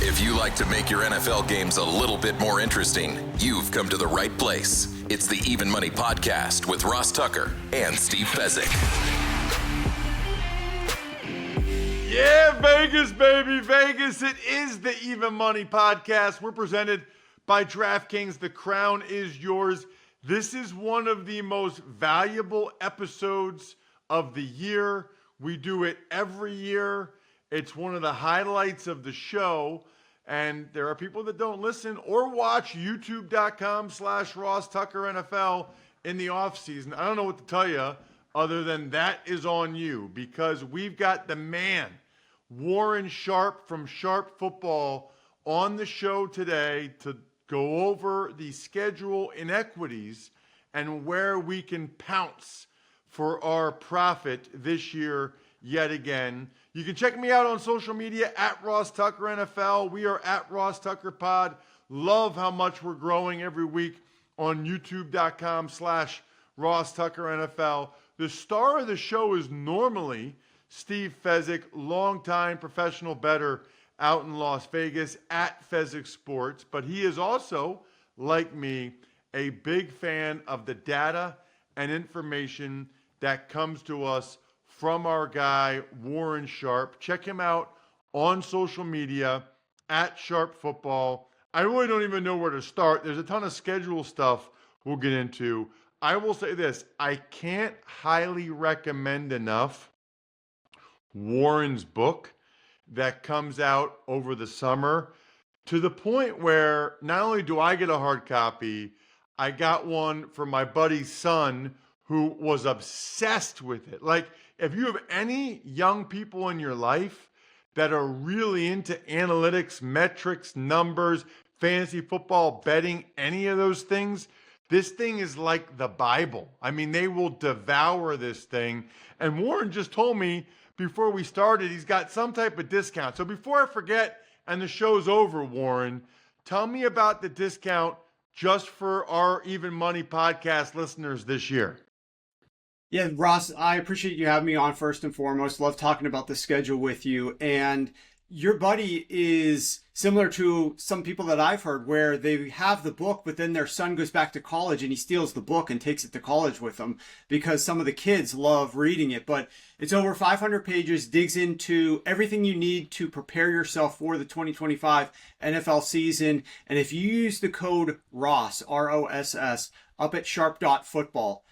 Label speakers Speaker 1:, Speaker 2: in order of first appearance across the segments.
Speaker 1: If you like to make your NFL games a little bit more interesting, you've come to the right place. It's the Even Money Podcast with Ross Tucker and Steve Fezzik.
Speaker 2: Yeah, Vegas, baby, Vegas. It is the Even Money Podcast. We're presented by DraftKings. The crown is yours. This is one of the most valuable episodes of the year. We do it every year. It's one of the highlights of the show. And there are people that don't listen or watch youtube.com/Ross Tucker NFL in the offseason. I don't know what to tell you other than that is on you, because we've got the man, Warren Sharp from Sharp Football, on the show today to go over the schedule inequities and where we can pounce for our profit this year yet again. You can check me out on social media at Ross Tucker NFL. We are at Ross Tucker Pod. Love how much we're growing every week on youtube.com/Ross Tucker NFL. The star of the show is normally Steve Fezzik, longtime professional bettor out in Las Vegas at Fezzik Sports. But he is also, like me, a big fan of the data and information that comes to us from our guy, Warren Sharp. Check him out on social media at Sharp Football. I really don't even know where to start. There's a ton of schedule stuff we'll get into. I will say this, I can't highly recommend enough Warren's book that comes out over the summer, to the point where not only do I get a hard copy, I got one for my buddy's son who was obsessed with it. Like, if you have any young people in your life that are really into analytics, metrics, numbers, fantasy football, betting, any of those things, this thing is like the Bible. I mean, they will devour this thing. And Warren just told me before we started, he's got some type of discount. So before I forget and the show's over, Warren, tell me about the discount just for our Even Money Podcast listeners this year.
Speaker 3: Yeah, Ross, I appreciate you having me on first and foremost. Love talking about the schedule with you. And your buddy is similar to some people that I've heard, where they have the book, but then their son goes back to college and he steals the book and takes it to college with him because some of the kids love reading it. But it's over 500 pages, digs into everything you need to prepare yourself for the 2025 NFL season. And if you use the code ROSS, R-O-S-S, up at sharp.football,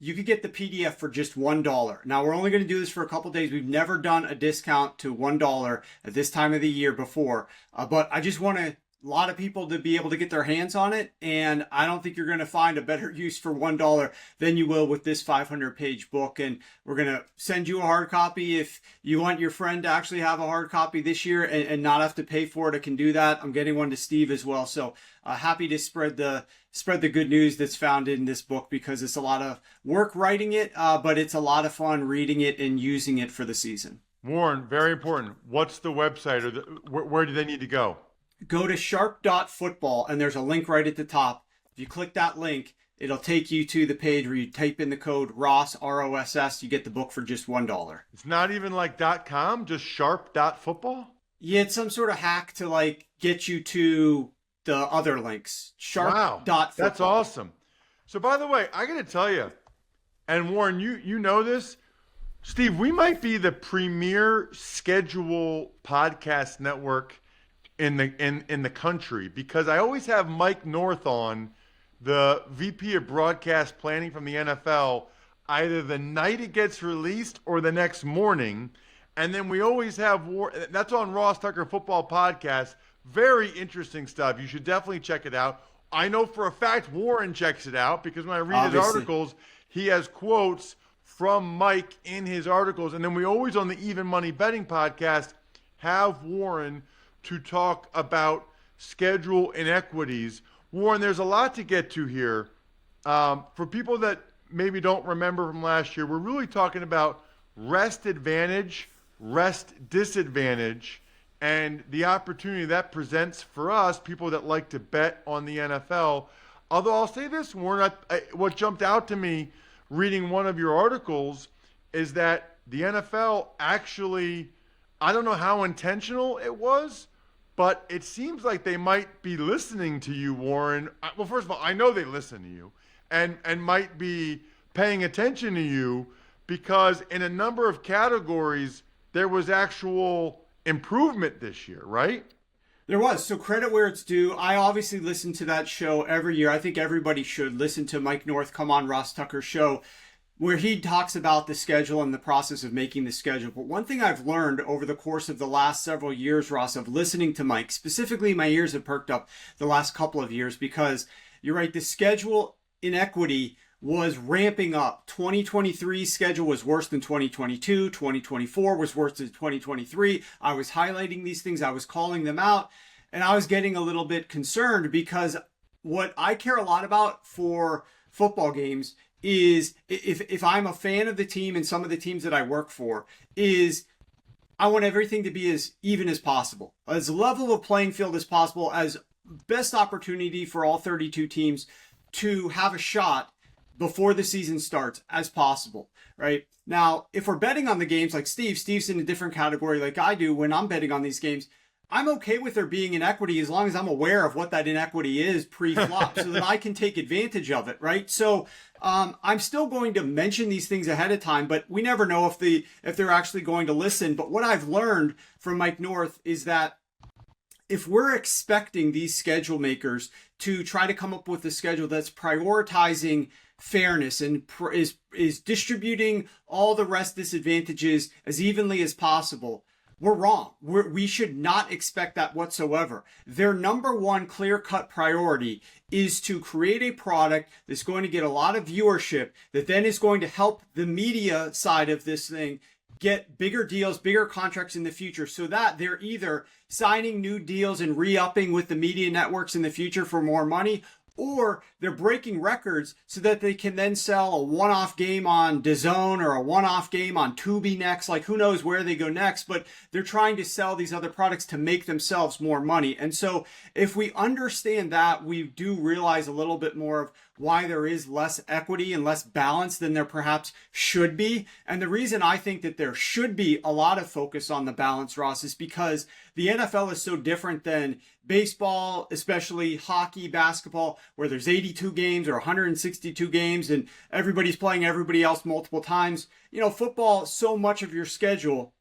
Speaker 3: you could get the PDF for just $1. Now, we're only going to do this for a couple days. We've never done a discount to $1 at this time of the year before. But I just want a lot of people to be able to get their hands on it. And I don't think you're going to find a better use for $1 than you will with this 500-page book. And we're going to send you a hard copy. If you want your friend to actually have a hard copy this year and not have to pay for it, I can do that. I'm getting one to Steve as well. So happy to spread the good news that's found in this book, because it's a lot of work writing it, but it's a lot of fun reading it and using it for the season.
Speaker 2: Warren, very important. What's the website, or where do they need to go?
Speaker 3: Go to sharp.football, and there's a link right at the top. If you click that link, it'll take you to the page where you type in the code ROSS, R-O-S-S. You get the book for just $1.
Speaker 2: It's not even like .com, just sharp.football?
Speaker 3: Yeah, it's some sort of hack to like get you to the other links. Sharp.football.
Speaker 2: Wow, that's awesome. So by the way, I got to tell you, and Warren, you know this, Steve, we might be the premier schedule podcast network in the country, because I always have Mike North on, the VP of Broadcast Planning from the NFL, either the night it gets released or the next morning. And then we always have that's on Ross Tucker Football Podcast. Very interesting stuff. You should definitely check it out. I know for a fact Warren checks it out, because when I read his articles, he has quotes from Mike in his articles. And then we always, on the Even Money Betting Podcast, have Warren to talk about schedule inequities. Warren, there's a lot to get to here. For people that maybe don't remember from last year, we're really talking about rest advantage, rest disadvantage, and the opportunity that presents for us, people that like to bet on the NFL. Although I'll say this, Warren, what jumped out to me reading one of your articles is that the NFL actually, I don't know how intentional it was, But it seems like they might be listening to you, Warren. Well, first of all, I know they listen to you and might be paying attention to you because in a number of categories, there was actual improvement this year, right?
Speaker 3: There was. So credit where it's due. I obviously listen to that show every year. I think everybody should listen to Mike North come on Ross Tucker's show where he talks about the schedule and the process of making the schedule. But one thing I've learned over the course of the last several years, Ross, of listening to Mike, specifically my ears have perked up the last couple of years because you're right, the schedule inequity was ramping up. 2023 schedule was worse than 2022. 2024 was worse than 2023. I was highlighting these things. I was calling them out. And I was getting a little bit concerned because what I care a lot about for football games is if I'm a fan of the team and some of the teams that I work for is I want everything to be as even as possible, as level of playing field as possible, as best opportunity for all 32 teams to have a shot before the season starts as possible, right? Now, if we're betting on the games like Steve's in a different category like I do when I'm betting on these games, I'm okay with there being inequity as long as I'm aware of what that inequity is pre-flop so that I can take advantage of it, right? So I'm still going to mention these things ahead of time, but we never know if they're actually going to listen. But what I've learned from Mike North is that if we're expecting these schedule makers to try to come up with a schedule that's prioritizing fairness and is distributing all the rest disadvantages as evenly as possible, we're wrong. We should not expect that whatsoever. Their number one clear-cut priority is to create a product that's going to get a lot of viewership that then is going to help the media side of this thing get bigger deals, bigger contracts in the future so that they're either signing new deals and re-upping with the media networks in the future for more money, or they're breaking records so that they can then sell a one-off game on DAZN or a one-off game on Tubi next. Like, who knows where they go next, but they're trying to sell these other products to make themselves more money. And so if we understand that, we do realize a little bit more of why there is less equity and less balance than there perhaps should be. And the reason I think that there should be a lot of focus on the balance, Ross, is because the NFL is so different than baseball, especially hockey, basketball, where there's 82 games or 162 games and everybody's playing everybody else multiple times. You know, football, so much of your schedule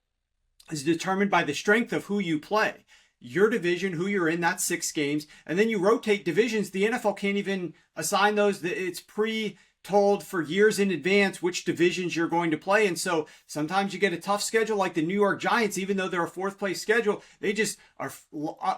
Speaker 3: is determined by the strength of who you play. Your division, who you're in, that's 6 games. And then you rotate divisions. The NFL can't even assign those. It's pre-told for years in advance which divisions you're going to play. And so sometimes you get a tough schedule like the New York Giants, even though they're a 4th place schedule, they just are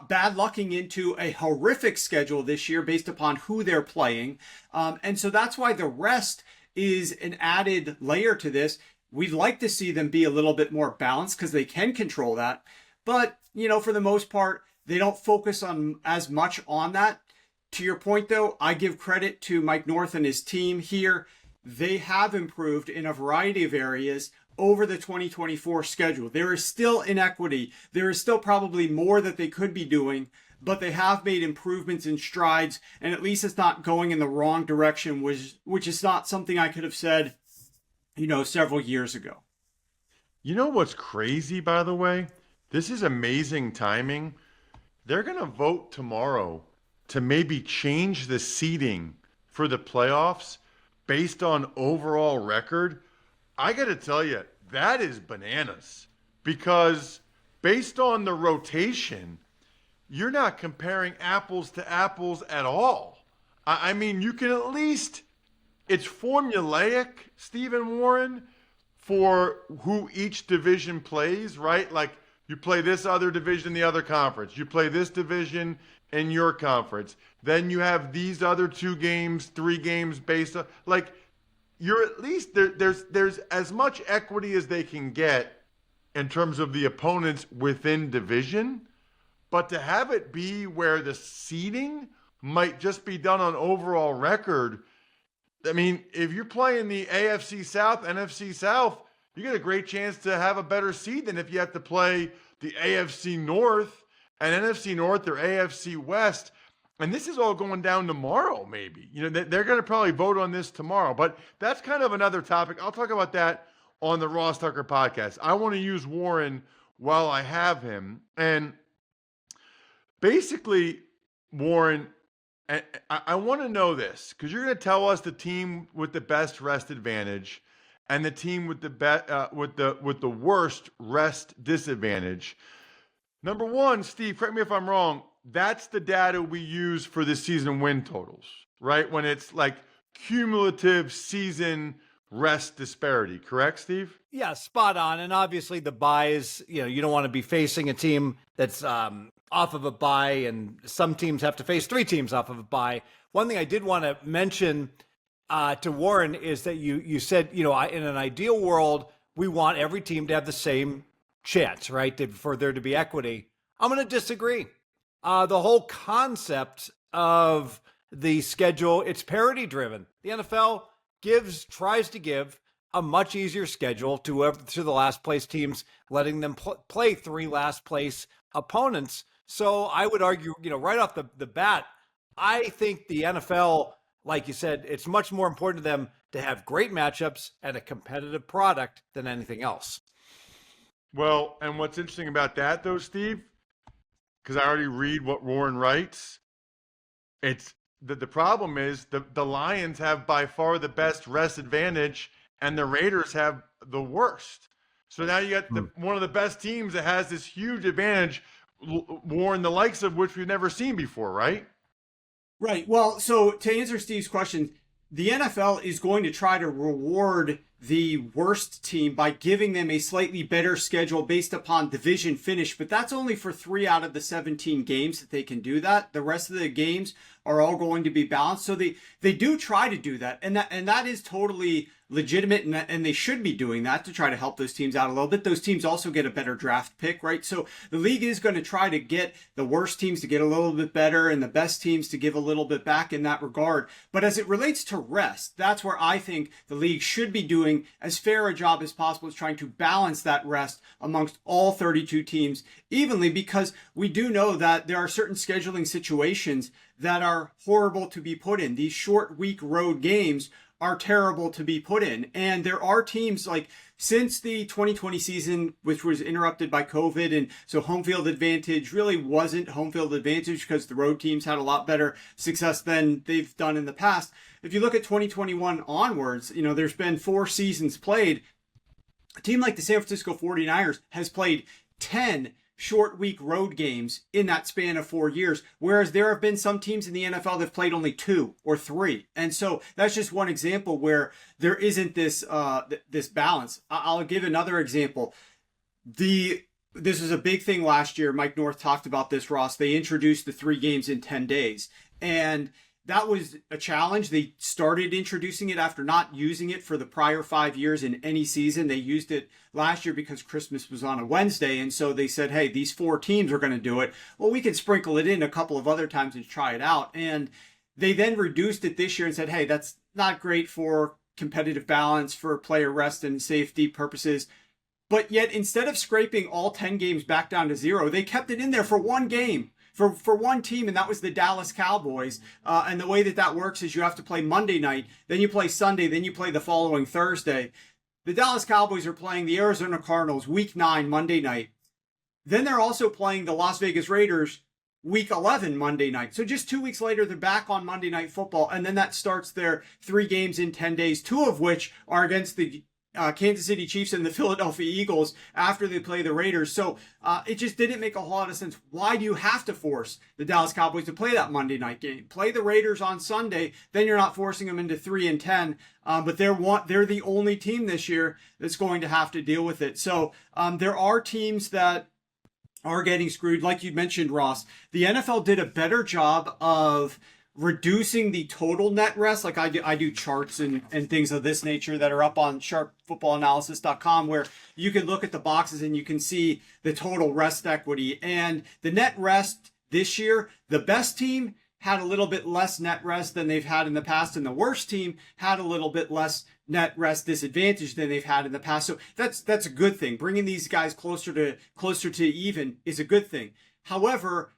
Speaker 3: bad lucking into a horrific schedule this year based upon who they're playing. And so that's why the rest is an added layer to this. We'd like to see them be a little bit more balanced because they can control that. But, you know, for the most part, they don't focus on as much on that. To your point, though, I give credit to Mike North and his team here. They have improved in a variety of areas over the 2024 schedule. There is still inequity. There is still probably more that they could be doing, but they have made improvements and strides, and at least it's not going in the wrong direction, which is not something I could have said, you know, several years ago.
Speaker 2: You know what's crazy, by the way? This is amazing timing. They're going to vote tomorrow to maybe change the seeding for the playoffs based on overall record. I got to tell you, that is bananas because based on the rotation, you're not comparing apples to apples at all. I mean, you can at least, it's formulaic, Stephen Warren, for who each division plays, right? Like, you play this other division in the other conference. You play this division in your conference. Then you have these other 2 games, 3 games based on, like, you're at least, there's as much equity as they can get in terms of the opponents within division. But to have it be where the seeding might just be done on overall record, I mean, if you're playing the AFC South, NFC South, you get a great chance to have a better seed than if you have to play the AFC North and NFC North or AFC West. And this is all going down tomorrow, maybe. You know, they're going to probably vote on this tomorrow. But that's kind of another topic. I'll talk about that on the Ross Tucker podcast. I want to use Warren while I have him. And basically, Warren, I want to know this because you're going to tell us the team with the best rest advantage and the team with the worst rest disadvantage. Number one, Steve, correct me if I'm wrong. That's the data we use for the season win totals, right? When it's like cumulative season rest disparity, correct, Steve?
Speaker 4: Yeah, spot on. And obviously the bye is, you don't want to be facing a team that's off of a bye, and some teams have to face three teams off of a bye. One thing I did want to mention to Warren is that you said, in an ideal world, we want every team to have the same chance, right? For there to be equity. I'm going to disagree. The whole concept of the schedule, it's parity driven. The NFL tries to give a much easier schedule to the last place teams, letting them play three last place opponents. So I would argue, right off the bat, I think the NFL, like you said, it's much more important to them to have great matchups and a competitive product than anything else.
Speaker 2: Well, and what's interesting about that, though, Steve, because I already read what Warren writes, it's the problem is the Lions have by far the best rest advantage, and the Raiders have the worst. So now you got one of the best teams that has this huge advantage, Warren, the likes of which we've never seen before, right?
Speaker 3: Right. Well, so to answer Steve's question, the NFL is going to try to reward the worst team by giving them a slightly better schedule based upon division finish, but that's only for 3 out of the 17 games that they can do that. The rest of the games are all going to be balanced. So they do try to do that. And that is totally legitimate, and they should be doing that to try to help those teams out a little bit. Those teams also get a better draft pick, right? So the league is going to try to get the worst teams to get a little bit better and the best teams to give a little bit back in that regard. But as it relates to rest, that's where I think the league should be doing as fair a job as possible, is trying to balance that rest amongst all 32 teams evenly, because we do know that there are certain scheduling situations that are horrible to be put in. These short week road games are terrible to be put in. And there are teams like, since the 2020 season, which was interrupted by COVID, and so home field advantage really wasn't home field advantage because the road teams had a lot better success than they've done in the past. If you look at 2021 onwards, there's been 4 seasons played. A team like the San Francisco 49ers has played 10 short week road games in that span of 4 years, whereas there have been some teams in the NFL that have played only 2 or 3. And so that's just one example where there isn't this this balance. I'll give another example. This was a big thing last year. Mike North talked about this, Ross. They introduced the 3 games in 10 days. And that was a challenge. They started introducing it after not using it for the prior 5 years in any season. They used it last year because Christmas was on a Wednesday. And so they said, hey, these 4 teams are going to do it. Well, we can sprinkle it in a couple of other times and try it out. And they then reduced it this year and said, hey, that's not great for competitive balance, for player rest and safety purposes. But yet, instead of scraping all 10 games back down to 0, they kept it in there for 1 game. For one team, and that was the Dallas Cowboys. And the way that works is you have to play Monday night, then you play Sunday, then you play the following Thursday. The Dallas Cowboys are playing the Arizona Cardinals Week 9 Monday night. Then they're also playing the Las Vegas Raiders Week 11 Monday night. So just 2 weeks later, they're back on Monday Night Football, and then that starts their 3 games in 10 days, 2 of which are against the Kansas City Chiefs and the Philadelphia Eagles after they play the Raiders. So it just didn't make a whole lot of sense. Why do you have to force the Dallas Cowboys to play that Monday night game? Play the Raiders on Sunday, then you're not forcing them into 3 and 10. But they're the only team this year that's going to have to deal with it. So there are teams that are getting screwed. Like you mentioned, Ross, the NFL did a better job of reducing the total net rest. Like I do charts and things of this nature that are up on sharpfootballanalysis.com, where you can look at the boxes and you can see the total rest equity. And the net rest this year, the best team had a little bit less net rest than they've had in the past, and the worst team had a little bit less net rest disadvantage than they've had in the past. So that's a good thing. Bringing these guys closer to even is a good thing. However,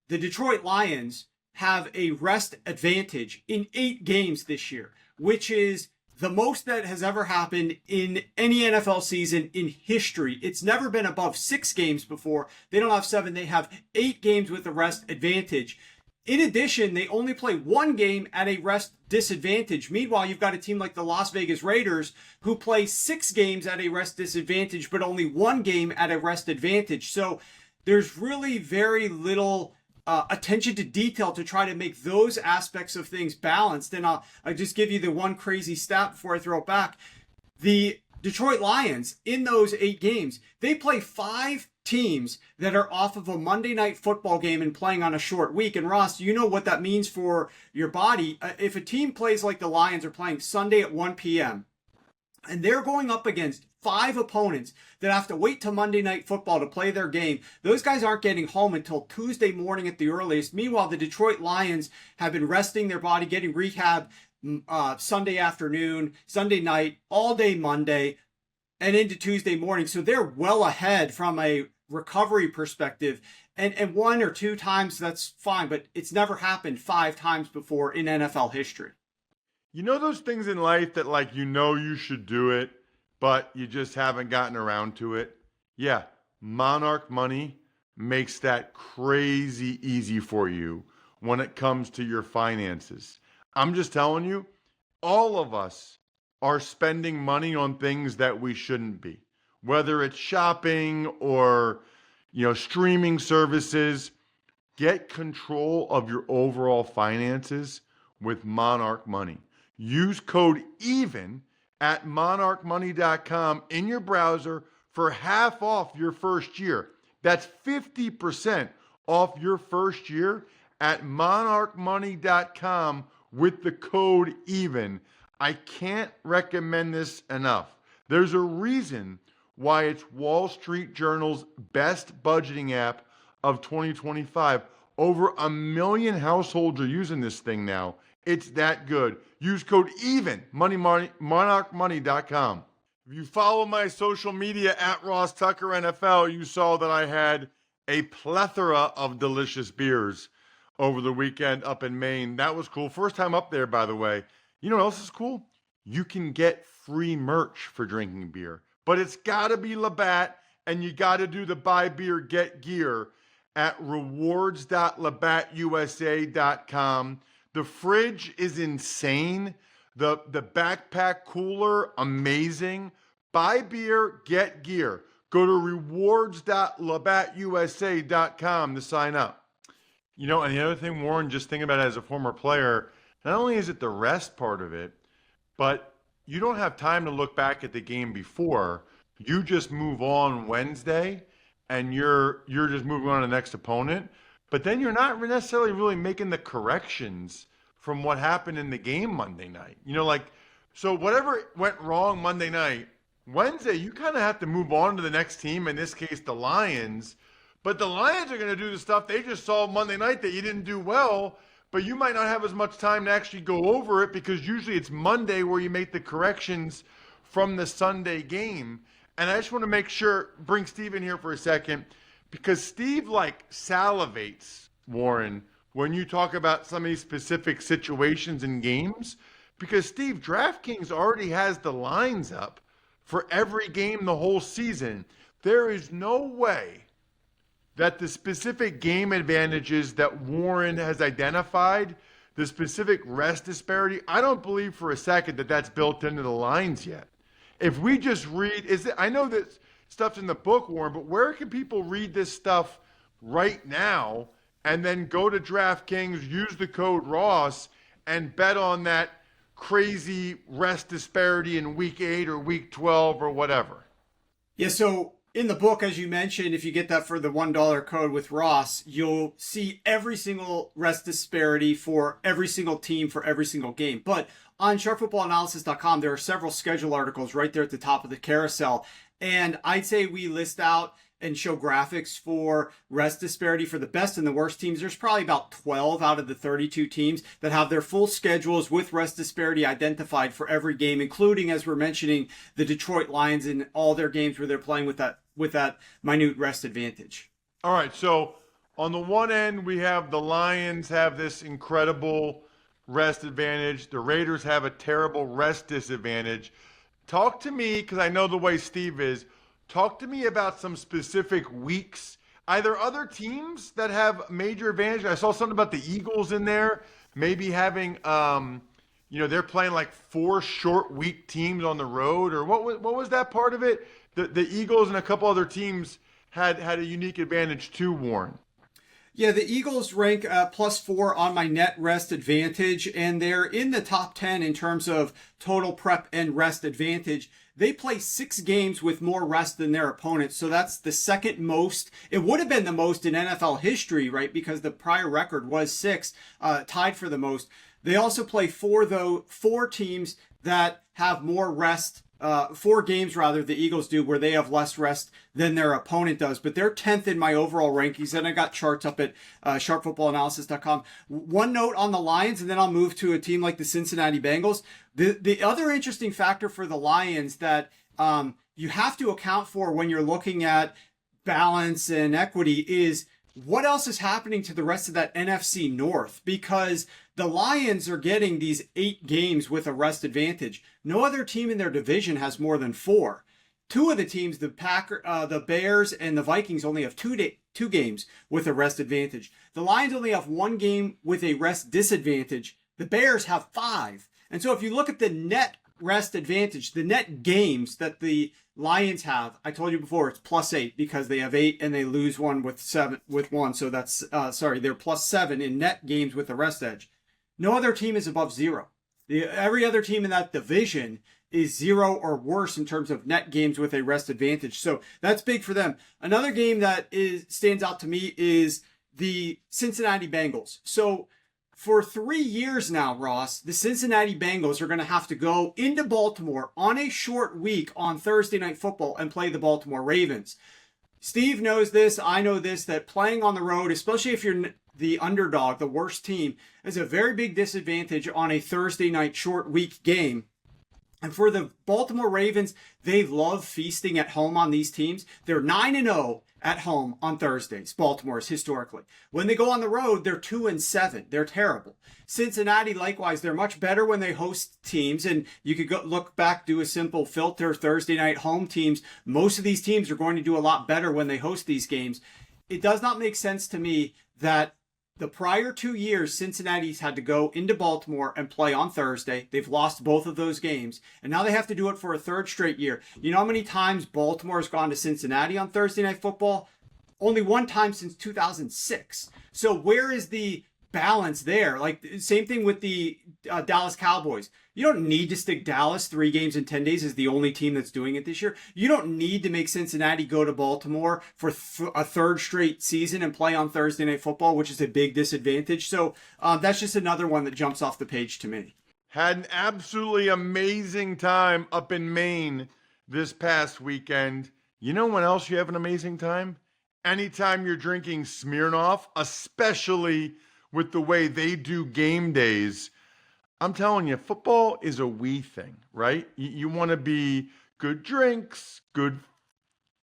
Speaker 3: the Detroit Lions have a rest advantage in 8 games this year, which is the most that has ever happened in any NFL season in history. It's never been above 6 games before. They don't have 7. They have 8 games with a rest advantage. In addition, they only play 1 game at a rest disadvantage. Meanwhile, you've got a team like the Las Vegas Raiders who play 6 games at a rest disadvantage, but only 1 game at a rest advantage. So there's really very little attention to detail to try to make those aspects of things balanced. And I'll just give you the one crazy stat before I throw it back. The Detroit Lions, in those 8 games, they play 5 teams that are off of a Monday night football game and playing on a short week. And Ross, you know what that means for your body. If a team plays like the Lions are playing Sunday at 1 p.m., and they're going up against 5 opponents that have to wait till Monday Night Football to play their game, those guys aren't getting home until Tuesday morning at the earliest. Meanwhile, the Detroit Lions have been resting their body, getting rehab Sunday afternoon, Sunday night, all day Monday, and into Tuesday morning. So they're well ahead from a recovery perspective. And 1 or 2 times, that's fine, but it's never happened 5 times before in NFL history.
Speaker 2: You know those things in life that like you should do it, but you just haven't gotten around to it? Yeah, Monarch Money makes that crazy easy for you when it comes to your finances. I'm just telling you, all of us are spending money on things that we shouldn't be. Whether it's shopping or, streaming services, get control of your overall finances with Monarch Money. Use code EVEN at monarchmoney.com in your browser for half off your first year. That's 50% off your first year at monarchmoney.com with the code EVEN. I can't recommend this enough. There's a reason why it's Wall Street Journal's best budgeting app of 2025. Over 1 million households are using this thing now. It's that good. Use code EVEN, monarchmoney.com. If you follow my social media at Ross Tucker NFL, you saw that I had a plethora of delicious beers over the weekend up in Maine. That was cool. First time up there, by the way. You know what else is cool? You can get free merch for drinking beer. But it's got to be Labatt, and you got to do the buy beer, get gear at rewards.labattusa.com. The fridge is insane. The backpack cooler, amazing. Buy beer, get gear. Go to rewards.labattusa.com to sign up. And the other thing, Warren, just thinking about it as a former player, not only is it the rest part of it, but you don't have time to look back at the game before. You just move on Wednesday, and you're just moving on to the next opponent. But then you're not necessarily really making the corrections from what happened in the game Monday night. So whatever went wrong Monday night, Wednesday, you kind of have to move on to the next team, in this case, the Lions. But the Lions are going to do the stuff they just saw Monday night that you didn't do well, but you might not have as much time to actually go over it because usually it's Monday where you make the corrections from the Sunday game. And I just want to bring Steve in here for a second, because Steve salivates, Warren, when you talk about some of these specific situations in games, because Steve, DraftKings already has the lines up for every game the whole season. There is no way that the specific game advantages that Warren has identified, the specific rest disparity, I don't believe for a second that that's built into the lines yet. If we just read, I know that stuff's in the book, Warren, but where can people read this stuff right now and then go to DraftKings, use the code Ross, and bet on that crazy rest disparity in week 8 or week 12 or whatever?
Speaker 3: Yeah, so in the book, as you mentioned, if you get that for the $1 code with Ross, you'll see every single rest disparity for every single team for every single game. But on sharpfootballanalysis.com, there are several schedule articles right there at the top of the carousel. And I'd say we list out and show graphics for rest disparity for the best and the worst teams. There's probably about 12 out of the 32 teams that have their full schedules with rest disparity identified for every game, including, as we're mentioning, the Detroit Lions in all their games where they're playing with that minute rest advantage.
Speaker 2: All right, so on the one end, we have the Lions have this incredible rest advantage. The Raiders have a terrible rest disadvantage. Talk to me, because I know the way Steve is, talk to me about some specific weeks. Either other teams that have major advantage. I saw something about the Eagles in there, maybe having, they're playing like 4 short week teams on the road, or what was that part of it? The Eagles and a couple other teams had a unique advantage too, Warren.
Speaker 3: Yeah, the Eagles rank +4 on my net rest advantage, and they're in the top 10 in terms of total prep and rest advantage. They play 6 games with more rest than their opponents, so that's the second most. It would have been the most in NFL history, right? Because the prior record was 6, tied for the most. They also play 4 teams that have more rest. 4 games rather, the Eagles do, where they have less rest than their opponent does. But they're 10th in my overall rankings, and I got charts up at sharpfootballanalysis.com. One note on the Lions, and then I'll move to a team like the Cincinnati Bengals. The other interesting factor for the Lions that you have to account for when you're looking at balance and equity is what else is happening to the rest of that NFC North, because the Lions are getting these 8 games with a rest advantage. No other team in their division has more than 4. 2 of the teams, the Bears and the Vikings, only have 2 games with a rest advantage. The Lions only have 1 game with a rest disadvantage. The Bears have 5. And so if you look at the net rest advantage, the net games that the Lions have, I told you before, it's +8 because they have 8 and they lose 1 with 1. So that's, they're +7 in net games with the rest edge. No other team is above 0. Every other team in that division is 0 or worse in terms of net games with a rest advantage. So that's big for them. Another game that stands out to me is the Cincinnati Bengals. So for 3 years now, Ross, the Cincinnati Bengals are going to have to go into Baltimore on a short week on Thursday Night Football and play the Baltimore Ravens. Steve knows this. I know this, that playing on the road, especially if you're the underdog, the worst team, is a very big disadvantage on a Thursday night short week game. And for the Baltimore Ravens, they love feasting at home on these teams. They're 9-0 at home on Thursdays, Baltimore's historically. When they go on the road, they're 2-7. They're terrible. Cincinnati, likewise, they're much better when they host teams. And you could go look back, do a simple filter, Thursday night home teams. Most of these teams are going to do a lot better when they host these games. It does not make sense to me that the prior 2 years, Cincinnati's had to go into Baltimore and play on Thursday. They've lost both of those games, and now they have to do it for a 3rd straight year. You know how many times Baltimore has gone to Cincinnati on Thursday Night Football? Only 1 time since 2006. So where is the balance there? Like, same thing with the Dallas Cowboys. You don't need to stick Dallas 3 games in 10 days as the only team that's doing it this year. You don't need to make Cincinnati go to Baltimore for a 3rd straight season and play on Thursday Night Football, which is a big disadvantage. So that's just another one that jumps off the page to me.
Speaker 2: Had an absolutely amazing time up in Maine this past weekend. You know when else you have an amazing time? Anytime you're drinking Smirnoff, especially with the way they do game days. I'm telling you, football is a we thing, right? You want to be good drinks, good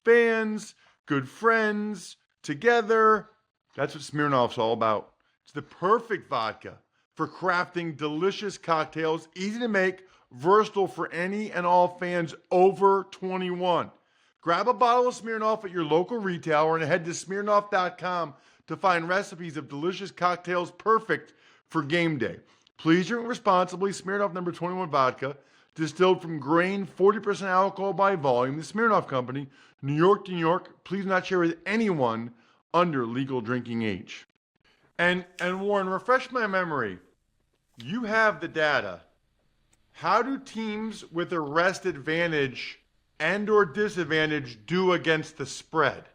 Speaker 2: fans, good friends, together. That's what Smirnoff's all about. It's the perfect vodka for crafting delicious cocktails, easy to make, versatile for any and all fans over 21. Grab a bottle of Smirnoff at your local retailer and head to Smirnoff.com to find recipes of delicious cocktails perfect for game day. Please drink responsibly. Smirnoff number 21 vodka, distilled from grain, 40% alcohol by volume. The Smirnoff Company, New York to New York. Please not share with anyone under legal drinking age. And Warren, refresh my memory. You have the data. How do teams with a rest advantage and or disadvantage do against the spread?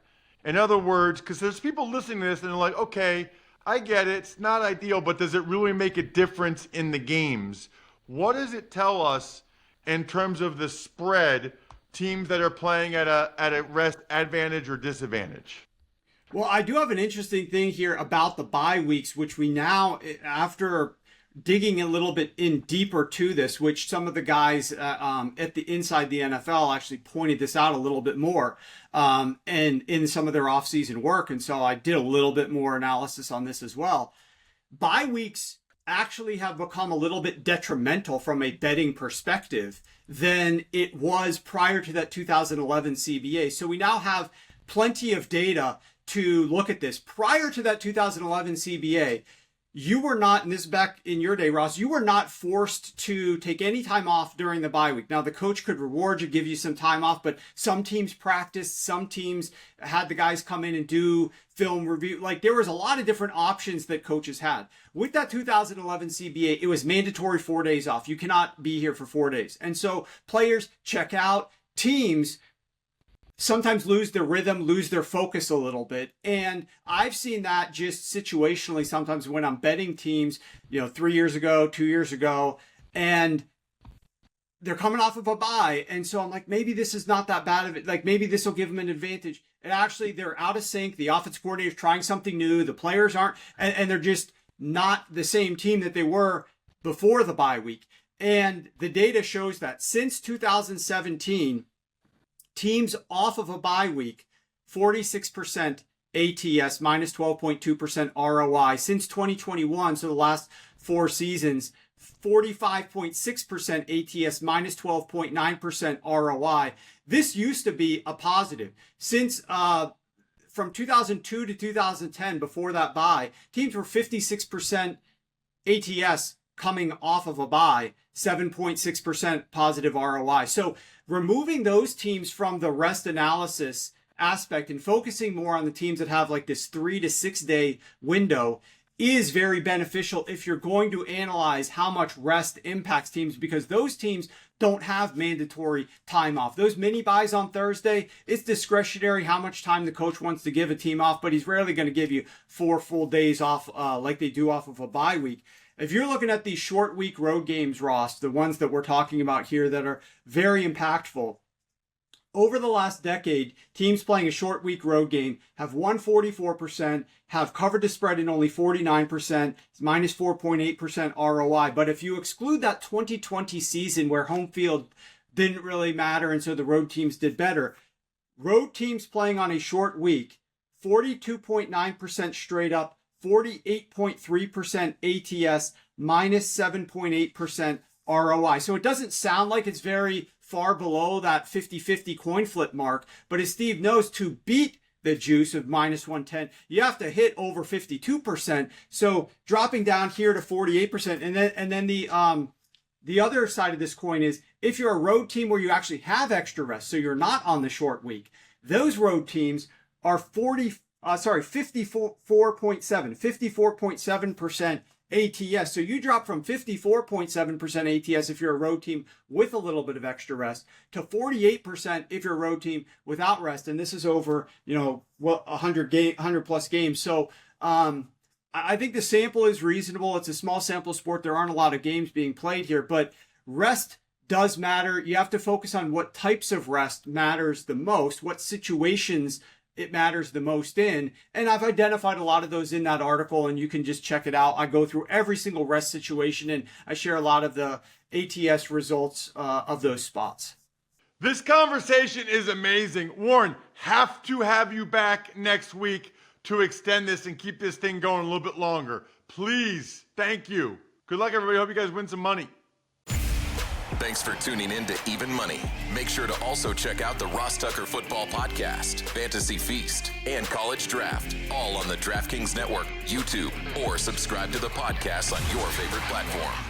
Speaker 2: In other words, because there's people listening to this and they're like, okay, I get it. It's not ideal, but does it really make a difference in the games? What does it tell us in terms of the spread, teams that are playing at a rest advantage or disadvantage?
Speaker 3: Well, I do have an interesting thing here about the bye weeks, which we now, after digging a little bit in deeper to this, which some of the guys at the inside the NFL actually pointed this out a little bit more, and in some of their offseason work. And so I did a little bit more analysis on this as well. Bye weeks actually have become a little bit detrimental from a betting perspective than it was prior to that 2011 CBA. So we now have plenty of data to look at this. Prior to that 2011 CBA, you were not, and this is back in your day, Ross, you were not forced to take any time off during the bye week. Now, the coach could reward you, give you some time off, but some teams practiced, some teams had the guys come in and do film review. Like, there was a lot of different options that coaches had. With that 2011 CBA, it was mandatory 4 days off. You cannot be here for 4 days. And so players check out, teams sometimes lose their rhythm, lose their focus a little bit. And I've seen that just situationally sometimes when I'm betting teams, 3 years ago, 2 years ago, and they're coming off of a bye. And so I'm like, maybe this is not that bad of it. Like, maybe this will give them an advantage. And actually, they're out of sync. The offensive coordinator is trying something new. The players aren't, and they're just not the same team that they were before the bye week. And the data shows that since 2017, teams off of a bye week, 46% ATS, minus 12.2% ROI. Since 2021, so the last 4 seasons, 45.6% ATS, minus 12.9% ROI. This used to be a positive. Since from 2002 to 2010, before that bye, teams were 56% ATS coming off of a bye, 7.6% positive ROI. So removing those teams from the rest analysis aspect and focusing more on the teams that have like this 3 to 6 day window is very beneficial if you're going to analyze how much rest impacts teams, because those teams don't have mandatory time off. Those mini buys on Thursday, it's discretionary how much time the coach wants to give a team off, but he's rarely going to give you 4 full days off like they do off of a bye week. If you're looking at these short week road games, Ross, the ones that we're talking about here that are very impactful, over the last decade, teams playing a short week road game have won 44%, have covered the spread in only 49%, minus 4.8% ROI. But if you exclude that 2020 season where home field didn't really matter and so the road teams did better, road teams playing on a short week, 42.9% straight up, 48.3% ATS, minus 7.8% ROI. So it doesn't sound like it's very far below that 50-50 coin flip mark, but as Steve knows, to beat the juice of minus 110, you have to hit over 52%. So dropping down here to 48%, and then the other side of this coin is if you're a road team where you actually have extra rest, so you're not on the short week, those road teams are 54.7% ATS. So you drop from 54.7% ATS if you're a road team with a little bit of extra rest to 48% if you're a road team without rest. And this is over, 100 plus games. So I think the sample is reasonable. It's a small sample sport. There aren't a lot of games being played here, but rest does matter. You have to focus on what types of rest matters the most, what situations it matters the most in. And I've identified a lot of those in that article, and you can just check it out. I go through every single rest situation, and I share a lot of the ATS results of those spots.
Speaker 2: This conversation is amazing. Warren, have to have you back next week to extend this and keep this thing going a little bit longer. Please. Thank you. Good luck, everybody. Hope you guys win some money.
Speaker 1: Thanks for tuning in to Even Money. Make sure to also check out the Ross Tucker Football Podcast, Fantasy Feast, and College Draft, all on the DraftKings Network, YouTube, or subscribe to the podcast on your favorite platform.